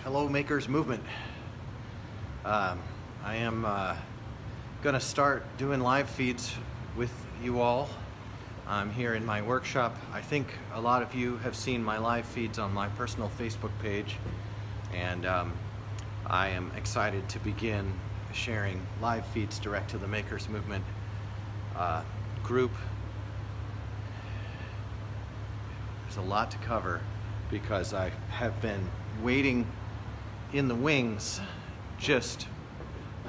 Hello Makers Movement. I am going to start doing live feeds with you all. I'm here in my workshop. I think a lot of you have seen my live feeds on my personal Facebook page, and I am excited to begin sharing live feeds direct to the Makers Movement group. There's a lot to cover because I have been waiting in the wings, just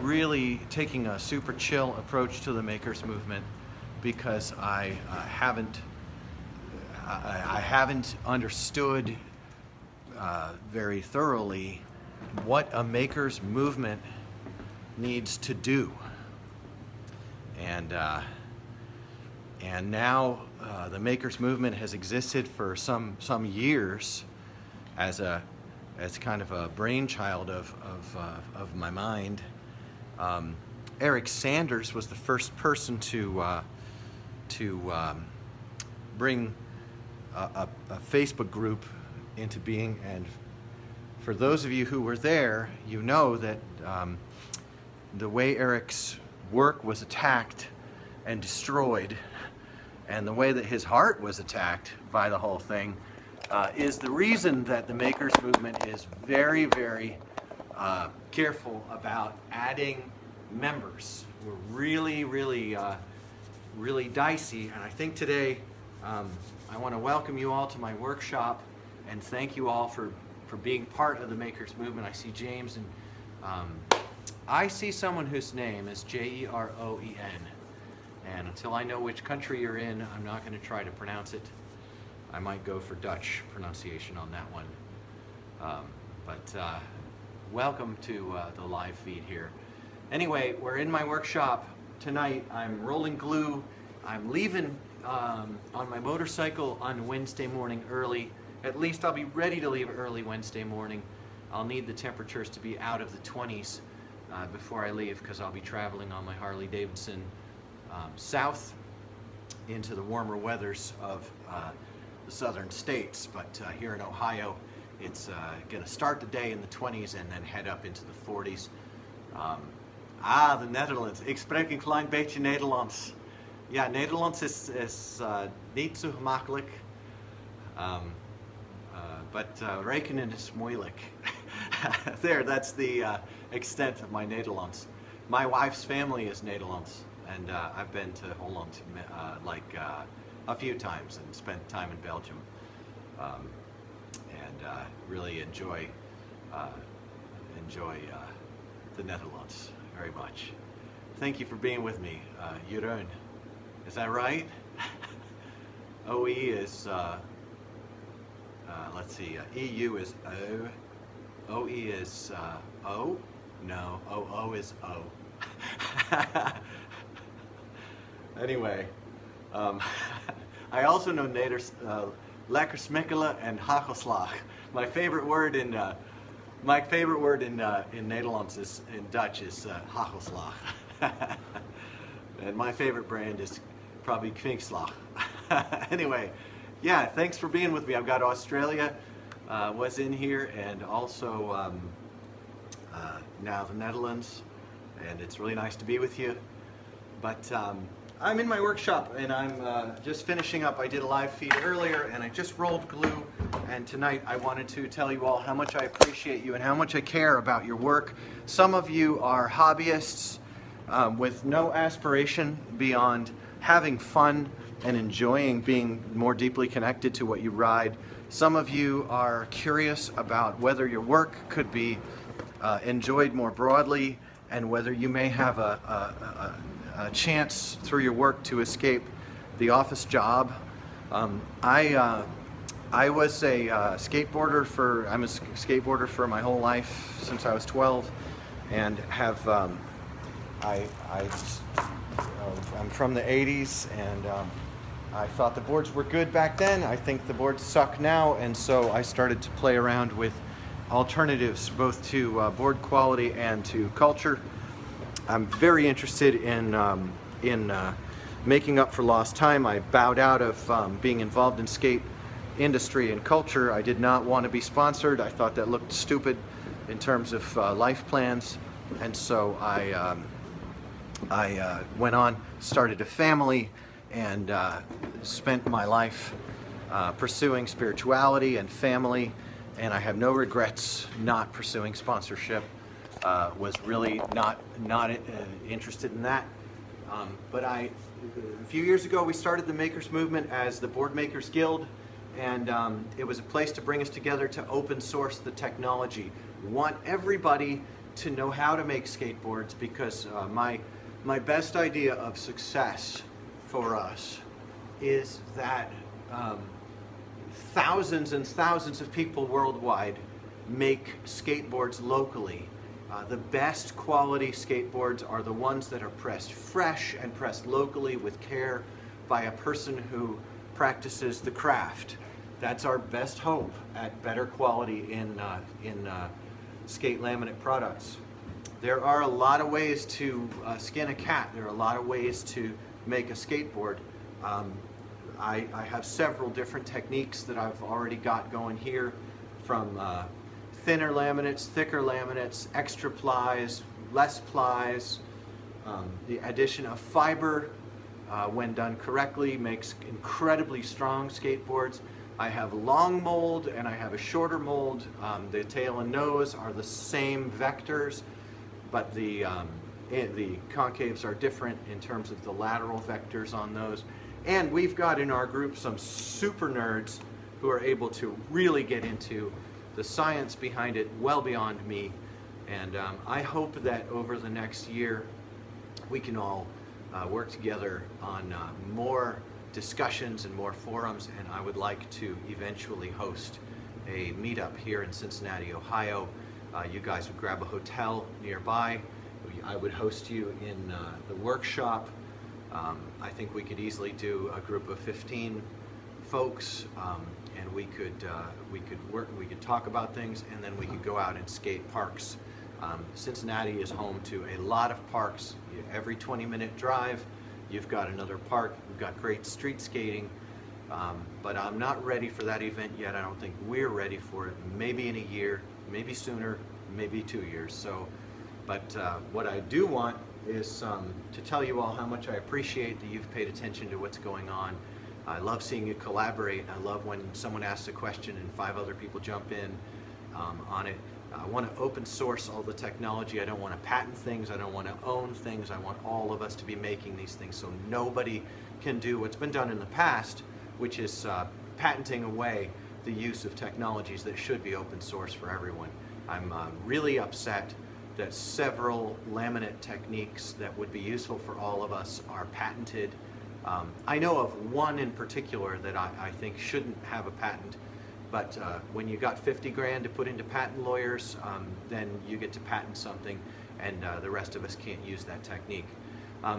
really taking a super chill approach to the Makers Movement because I haven't understood very thoroughly what a Makers Movement needs to do, and now the Makers Movement has existed for some years as kind of a brainchild of my mind. Eric Sanders was the first person to bring a Facebook group into being, and for those of you who were there, you know that the way Eric's work was attacked and destroyed, and the way that his heart was attacked by the whole thing, is the reason that the Makers Movement is very, very careful about adding members. We're really dicey, and I think today I want to welcome you all to my workshop and thank you all for being part of the Makers Movement. I see James, and I see someone whose name is Jeroen, and until I know which country you're in, I'm not going to try to pronounce it. I might go for Dutch pronunciation on that one. But welcome to the live feed here. Anyway, we're in my workshop tonight. I'm rolling glue. I'm leaving on my motorcycle on Wednesday morning early. At least I'll be ready to leave early Wednesday morning. I'll need the temperatures to be out of the 20s before I leave, because I'll be traveling on my Harley Davidson south into the warmer weathers of the southern states, but here in Ohio it's going to start the day in the 20s and then head up into the 40s. The Netherlands. Ik spreek een klein beetje Nederlands. Ja, Nederlands is niet zo gemakkelijk, but rekenen is moeilijk. There, that's the extent of my Nederlands. My wife's family is Nederlands, and I've been to Holland a few times and spent time in Belgium, and really enjoy the Netherlands very much. Thank you for being with me, Jeroen. Is that right? OE is let's see. EU is O. OE is O. No, OO is O. Anyway. I also know lekker smikkelen and hagelslag. My favorite word in Nederlands in Dutch is hagelslag, and my favorite brand is probably Kwinkslag. Anyway, yeah, thanks for being with me. I've got Australia was in here, and also now the Netherlands, and it's really nice to be with you. But I'm in my workshop, and I'm just finishing up. I did a live feed earlier, and I just rolled glue, and tonight I wanted to tell you all how much I appreciate you and how much I care about your work. Some of you are hobbyists with no aspiration beyond having fun and enjoying being more deeply connected to what you ride. Some of you are curious about whether your work could be enjoyed more broadly, and whether you may have a chance through your work to escape the office job. I was a skateboarder I'm a skateboarder for my whole life since I was 12, and have I'm from the 80s, and I thought the boards were good back then. I think the boards suck now, and so I started to play around with alternatives both to board quality and to culture. I'm very interested in making up for lost time. I bowed out of being involved in skate industry and culture. I did not want to be sponsored. I thought that looked stupid. in terms of life plans, and so I went on, started a family, and spent my life pursuing spirituality and family, and I have no regrets not pursuing sponsorship. Was really not interested in that. But a few years ago, we started the Makers Movement as the Board Makers Guild, and it was a place to bring us together to open source the technology. We want everybody to know how to make skateboards, because my best idea of success for us is that thousands and thousands of people worldwide make skateboards locally. The best quality skateboards are the ones that are pressed fresh and pressed locally with care by a person who practices the craft. That's our best hope at better quality in skate laminate products. There are a lot of ways to skin a cat. There are a lot of ways to make a skateboard. I have several different techniques that I've already got going here, from thinner laminates, thicker laminates, extra plies, less plies. The addition of fiber, when done correctly, makes incredibly strong skateboards. I have a long mold and I have a shorter mold. The tail and nose are the same vectors, but the concaves are different in terms of the lateral vectors on those. And we've got in our group some super nerds who are able to really get into the science behind it well beyond me. And I hope that over the next year we can all work together on more discussions and more forums, and I would like to eventually host a meetup here in Cincinnati, Ohio. You guys would grab a hotel nearby. I would host you in the workshop. I think we could easily do a group of 15 folks, and we could talk about things, and then we could go out and skate parks. Cincinnati is home to a lot of parks. Every 20-minute drive, you've got another park. We've got great street skating, but I'm not ready for that event yet. I don't think we're ready for it. Maybe in a year, maybe sooner, maybe 2 years. So, but what I do want is to tell you all how much I appreciate that you've paid attention to what's going on. I love seeing you collaborate. I love when someone asks a question and 5 other people jump in on it. I want to open source all the technology. I don't want to patent things. I don't want to own things. I want all of us to be making these things so nobody can do what's been done in the past, which is patenting away the use of technologies that should be open source for everyone. I'm really upset that several laminate techniques that would be useful for all of us are patented. I know of one in particular that I think shouldn't have a patent, but when you got 50 grand to put into patent lawyers, then you get to patent something, and the rest of us can't use that technique.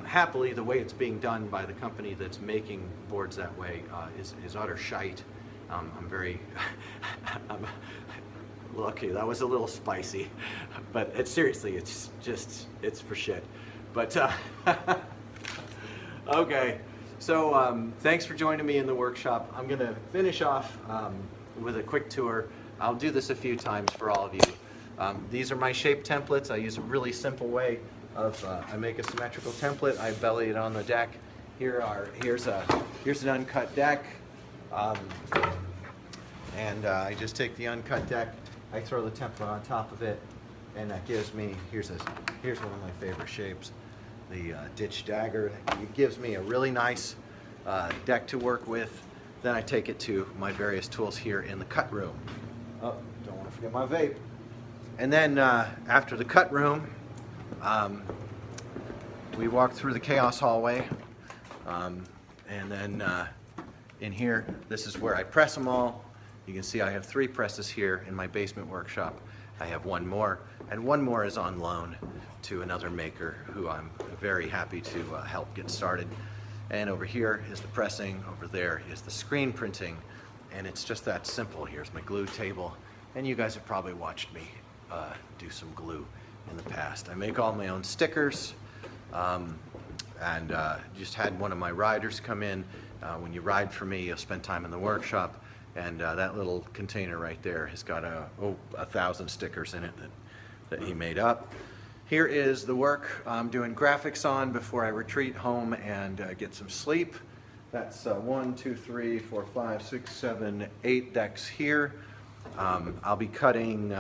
Happily, the way it's being done by the company that's making boards that way is utter shite. I'm very, okay, that was a little spicy, but seriously, it's for shit. But okay, so thanks for joining me in the workshop. I'm gonna finish off with a quick tour. I'll do this a few times for all of you. These are my shape templates. I use a really simple way of, I make a symmetrical template, I belly it on the deck. Here's an uncut deck. And I just take the uncut deck, I throw the template on top of it, and that gives me, here's one of my favorite shapes, the ditch dagger. It gives me a really nice deck to work with. Then I take it to my various tools here in the cut room. Oh, don't want to forget my vape. And then after the cut room, we walk through the chaos hallway, and then in here, this is where I press them all. You can see I have 3 presses here in my basement workshop. I have one more, and one more is on loan to another maker who I'm very happy to help get started. And over here is the pressing, over there is the screen printing, and it's just that simple. Here's my glue table, and you guys have probably watched me do some glue in the past. I make all my own stickers, and just had one of my riders come in. When you ride for me, you'll spend time in the workshop, and that little container right there has got 1,000 stickers in it that that he made up. Here is the work I'm doing graphics on before I retreat home and get some sleep. That's 1, 2, 3, 4, 5, 6, 7, 8 decks here. I'll be cutting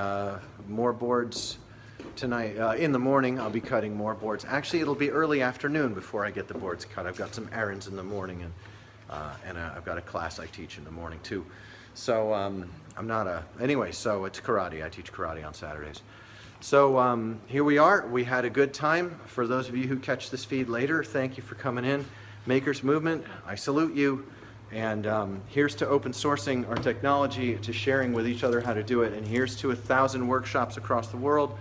more boards tonight. In the morning, I'll be cutting more boards. Actually, it'll be early afternoon before I get the boards cut. I've got some errands in the morning, and I've got a class I teach in the morning too. So I'm not a, anyway, so it's karate. I teach karate on Saturdays. So here we are. We had a good time. For those of you who catch this feed later, thank you for coming in. Makers Movement, I salute you. And here's to open sourcing our technology, to sharing with each other how to do it. And here's to 1,000 workshops across the world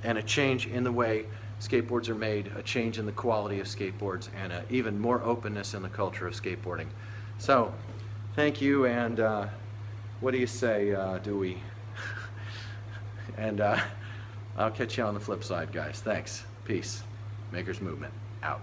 and a change in the way skateboards are made, a change in the quality of skateboards, and even more openness in the culture of skateboarding. So thank you, and what do you say, Dewey? And I'll catch you on the flip side, guys. Thanks. Peace. Makers Movement, out.